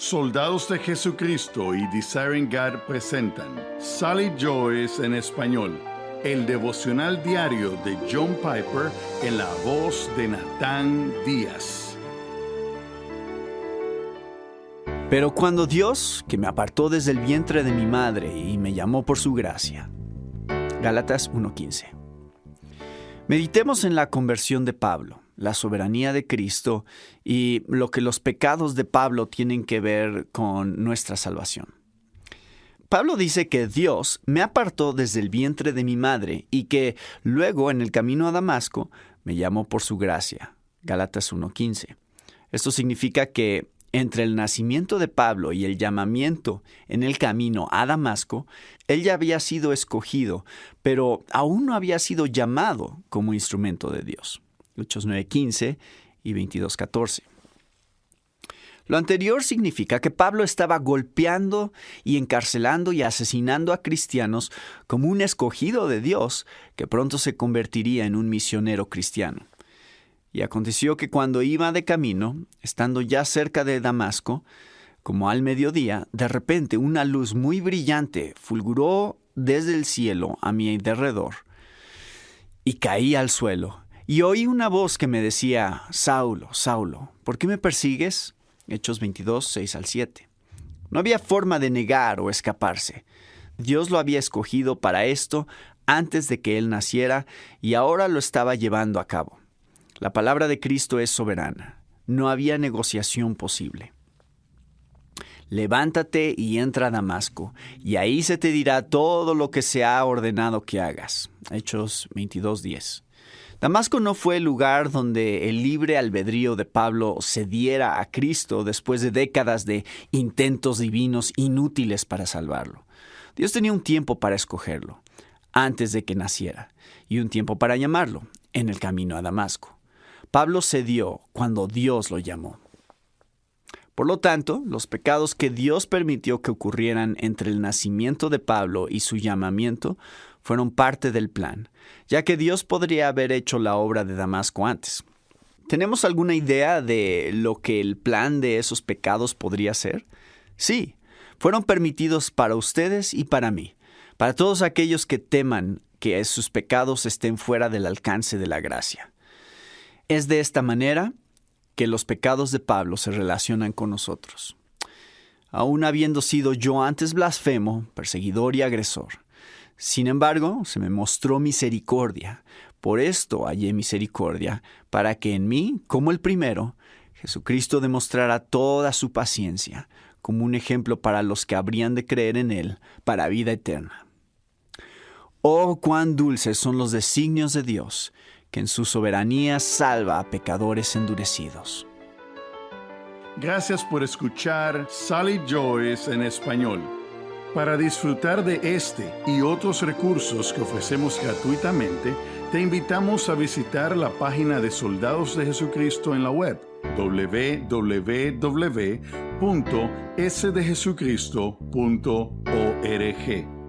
Soldados de Jesucristo y Desiring God presentan Sally Joyce en español, el devocional diario de John Piper en la voz de Natán Díaz. Pero cuando Dios, que me apartó desde el vientre de mi madre y me llamó por su gracia. Gálatas 1:15. Meditemos en la conversión de Pablo, la soberanía de Cristo y lo que los pecados de Pablo tienen que ver con nuestra salvación. Pablo dice que Dios me apartó desde el vientre de mi madre y que luego en el camino a Damasco me llamó por su gracia. Gálatas 1:15. Esto significa que entre el nacimiento de Pablo y el llamamiento en el camino a Damasco, él ya había sido escogido, pero aún no había sido llamado como instrumento de Dios. Hechos 9:15 y 22:14. Lo anterior significa que Pablo estaba golpeando y encarcelando y asesinando a cristianos como un escogido de Dios que pronto se convertiría en un misionero cristiano. Y aconteció que cuando iba de camino, estando ya cerca de Damasco, como al mediodía, de repente una luz muy brillante fulguró desde el cielo a mi derredor, y caí al suelo, y oí una voz que me decía: Saulo, Saulo, ¿por qué me persigues? Hechos 22, 6 al 7. No había forma de negar o escaparse. Dios lo había escogido para esto antes de que él naciera, y ahora lo estaba llevando a cabo. La palabra de Cristo es soberana. No había negociación posible. Levántate y entra a Damasco, y ahí se te dirá todo lo que se ha ordenado que hagas. Hechos 22:10. Damasco no fue el lugar donde el libre albedrío de Pablo cediera a Cristo después de décadas de intentos divinos inútiles para salvarlo. Dios tenía un tiempo para escogerlo, antes de que naciera, y un tiempo para llamarlo, en el camino a Damasco. Pablo cedió cuando Dios lo llamó. Por lo tanto, los pecados que Dios permitió que ocurrieran entre el nacimiento de Pablo y su llamamiento fueron parte del plan, ya que Dios podría haber hecho la obra de Damasco antes. ¿Tenemos alguna idea de lo que el plan de esos pecados podría ser? Sí, fueron permitidos para ustedes y para mí, para todos aquellos que teman que sus pecados estén fuera del alcance de la gracia. Es de esta manera que los pecados de Pablo se relacionan con nosotros. Aún habiendo sido yo antes blasfemo, perseguidor y agresor, sin embargo, se me mostró misericordia. Por esto hallé misericordia, para que en mí, como el primero, Jesucristo demostrara toda su paciencia, como un ejemplo para los que habrían de creer en él, para vida eterna. Oh, cuán dulces son los designios de Dios, que en su soberanía salva a pecadores endurecidos. Gracias por escuchar Sally Joyce en español. Para disfrutar de este y otros recursos que ofrecemos gratuitamente, te invitamos a visitar la página de Soldados de Jesucristo en la web www.sdejesucristo.org.